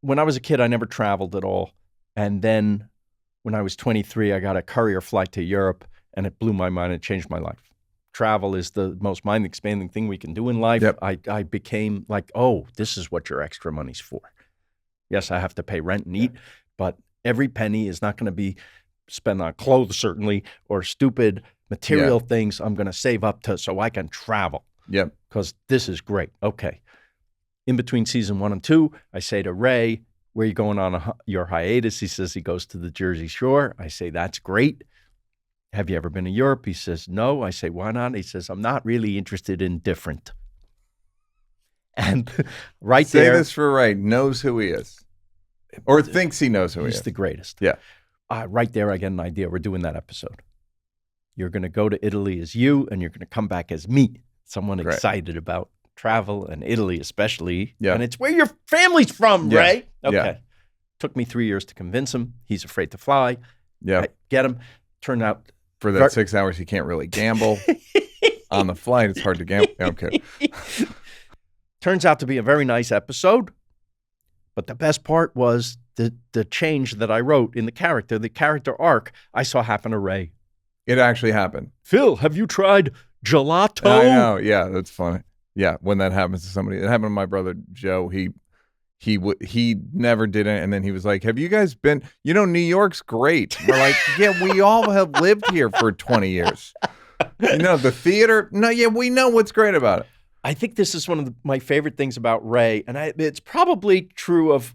when I was a kid, I never traveled at all. And then when I was 23, I got a courier flight to Europe, and it blew my mind and changed my life. Travel is the most mind-expanding thing we can do in life. Yep. I became like, oh, this is what your extra money's for. Yes, I have to pay rent and eat, but every penny is not going to be spent on clothes, certainly, or stupid material things. I'm going to save up to so I can travel. Yep. Because this is great. Okay. In between season 1 and 2, I say to Ray, where are you going on your hiatus? He says he goes to the Jersey Shore. I say, that's great. Have you ever been to Europe? He says, no. I say, why not? He says, I'm not really interested in different. And right Say there. this for Ray, knows who he is. Or thinks he knows who he is. He's the greatest. Yeah. Right there, I get an idea. We're doing that episode. You're going to go to Italy as you, and you're going to come back as me. Someone excited about travel and Italy especially. Yeah. And it's where your family's from, Yeah. Ray. Okay. Yeah. Took me 3 years to convince him. He's afraid to fly. Yeah. I get him. Turned out. For that 6 hours, he can't really gamble. On the flight, it's hard to gamble. Okay. Turns out to be a very nice episode. But the best part was the change that I wrote in the character arc I saw happen to Ray. It actually happened. Phil, have you tried gelato? I know. Yeah, that's funny. Yeah, when that happens to somebody. It happened to my brother, Joe. He never did it. And then he was like, have you guys been, New York's great. We're like, yeah, we all have lived here for 20 years. The theater. No, yeah, we know what's great about it. I think this is one of my favorite things about Ray. And it's probably true of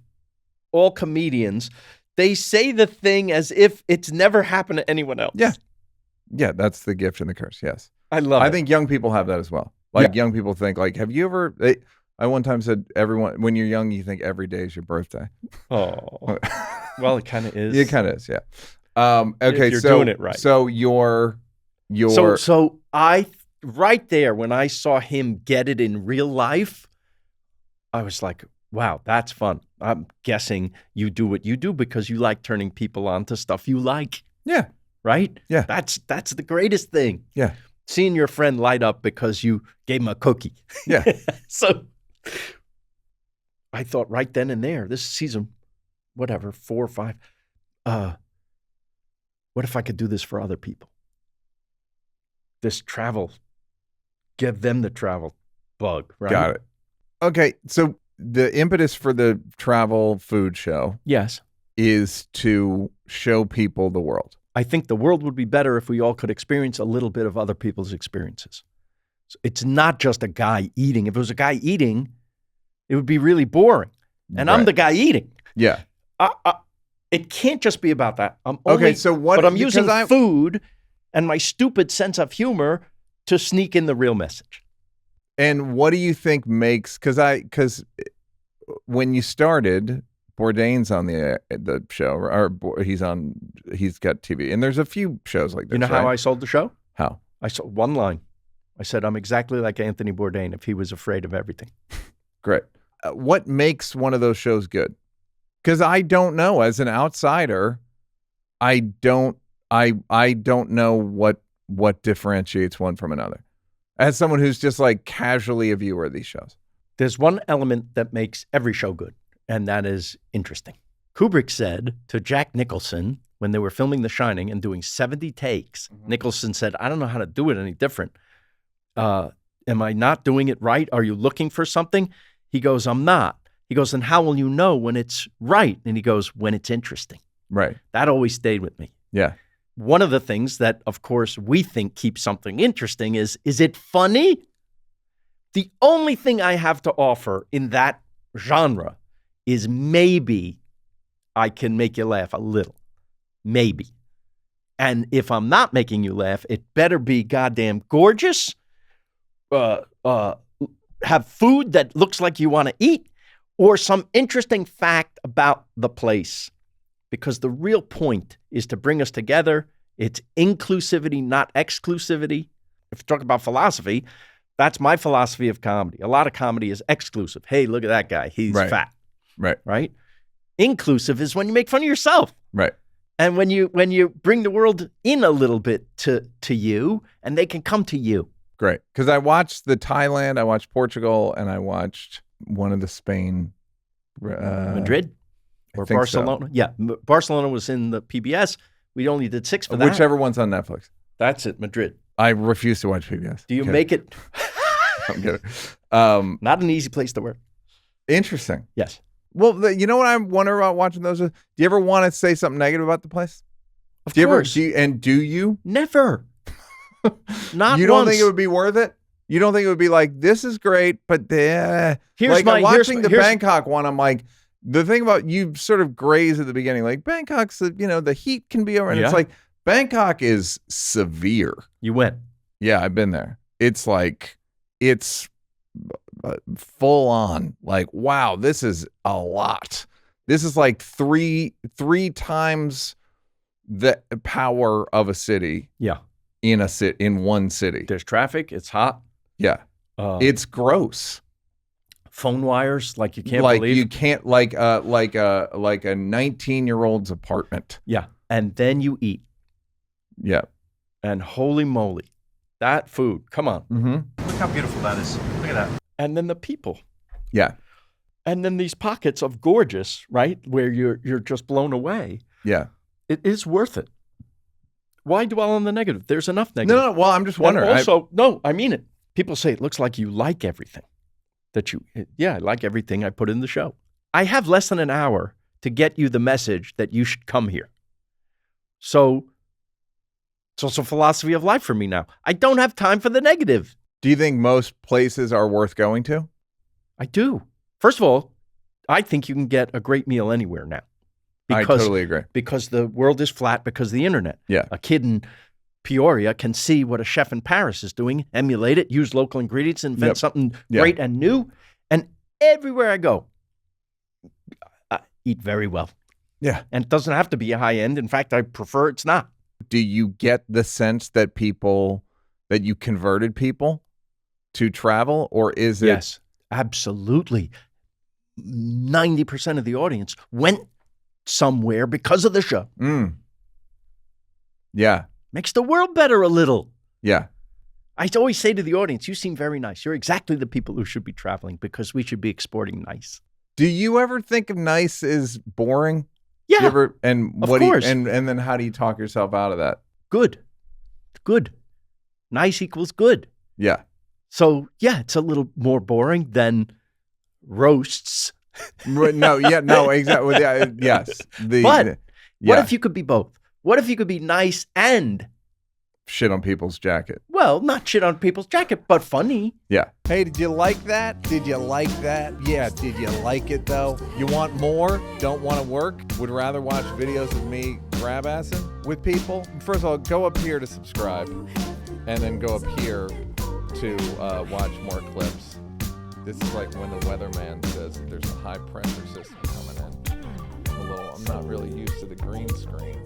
all comedians. They say the thing as if it's never happened to anyone else. Yeah. Yeah, that's the gift and the curse. Yes. I love it. I think young people have that as well. Like young people think like, have you ever, I one time said everyone, when you're young, you think every day is your birthday. Oh, well, it kind of is. It kind of is. Yeah. Okay. You're doing it right. So you're so I, right there, when I saw him get it in real life, I was like, wow, that's fun. I'm guessing you do what you do because you like turning people on to stuff you like. Yeah. Right? Yeah. That's the greatest thing. Yeah. Seeing your friend light up because you gave him a cookie. Yeah. So I thought right then and there, this season, 4 or 5, what if I could do this for other people? This travel, give them the travel bug, right? Got it. Okay. So the impetus for the travel food show Yes. is to show people the world. I think the world would be better if we all could experience a little bit of other people's experiences. So it's not just a guy eating. If it was a guy eating, it would be really boring. And I'm the guy eating. Yeah. It can't just be about that. But I'm using food and my stupid sense of humor to sneak in the real message. And what do you think makes, because when you started, Bourdain's on the show, or he's got TV, and there's a few shows like this. You know how right? I sold the show? How? I sold one line. I said, I'm exactly like Anthony Bourdain if he was afraid of everything. Great. What makes one of those shows good? Because I don't know. As an outsider, I don't know what differentiates one from another. As someone who's just like casually a viewer of these shows. There's one element that makes every show good, and that is interesting. Kubrick said to Jack Nicholson when they were filming The Shining and doing 70 takes, Nicholson said, I don't know how to do it any different. Am I not doing it right? Are you looking for something? He goes, I'm not. He goes, then how will you know when it's right? And he goes, when it's interesting. Right. That always stayed with me. Yeah. One of the things that, of course, we think keeps something interesting is it funny? The only thing I have to offer in that genre is maybe I can make you laugh a little. Maybe. And if I'm not making you laugh, it better be goddamn gorgeous, have food that looks like you want to eat, or some interesting fact about the place. Because the real point is to bring us together. It's inclusivity, not exclusivity. If you talk about philosophy, that's my philosophy of comedy. A lot of comedy is exclusive. Hey, look at that guy. He's fat. Right. Right? Inclusive is when you make fun of yourself. Right. And when you bring the world in a little bit to you, and they can come to you. Great. Because I watched the Thailand, I watched Portugal, and I watched one of the Spain Madrid or think Barcelona. so. Yeah, Barcelona was in the PBS. We only did 6 for that. Whichever one's on Netflix. That's it, Madrid. I refuse to watch PBS. Do you make it? I'm kidding. Not an easy place to work. Interesting. Yes. Well, you know what I wonder about watching those? Do you ever want to say something negative about the place? Of Do you ever? course. Do you? Never. Not You don't once. think it would be worth it? You don't think it would be like, this is great, but Here's like my- watching the here's- Bangkok one, I'm like, the thing about you sort of graze at the beginning, like Bangkok's, the heat can be over, and it's Yeah. like Bangkok is severe. You went. Yeah, I've been there. It's like, it's full on. Like, wow, this is a lot. This is like three times the power of a city Yeah. in one city. There's traffic. It's hot. Yeah, it's gross. Phone wires, like you can't like believe. you can't like a 19-year-old's apartment. Yeah. And then you eat. Yeah. And holy moly, that food. Come on. Mm-hmm. Look how beautiful that is. Look at that. And then the people. Yeah. And then these pockets of gorgeous, right? Where you're just blown away. Yeah. It is worth it. Why dwell on the negative? There's enough negative. No. Well, I'm just And wondering. also, no, I mean it. People say it looks like you like everything. I like everything I put in the show. I have less than an hour to get you the message that you should come here. So it's also a philosophy of life for me now. I don't have time for the negative. Do you think most places are worth going to? I do. First of all, I think you can get a great meal anywhere now. I totally agree. Because the world is flat because of the internet. Yeah. A kid in Peoria can see what a chef in Paris is doing, emulate it, use local ingredients, invent something great and new. And everywhere I go, I eat very well. Yeah. And it doesn't have to be a high end. In fact, I prefer it's not. Do you get the sense that you converted people to travel, or is it? Yes, absolutely. 90% of the audience went somewhere because of the show. Yeah. Makes the world better a little. Yeah. I always say to the audience, you seem very nice. You're exactly the people who should be traveling because we should be exporting nice. Do you ever think of nice as boring? Yeah. Do you ever, and Of what course. and then how do you talk yourself out of that? Good. Nice equals good. Yeah. So, yeah, it's a little more boring than roasts. No, exactly. Yeah, yes. But what if you could be both? What if you could be nice and, shit on people's jacket? well, not shit on people's jacket, but funny? Yeah. Hey, did you like that? Did you like that? Yeah, did you like it though? You want more? Don't want to work? Would rather watch videos of me grab-assing with people? First of all, go up here to subscribe, and then go up here to watch more clips. This is like when the weatherman says there's a high pressure system coming in. I'm not really used to the green screen.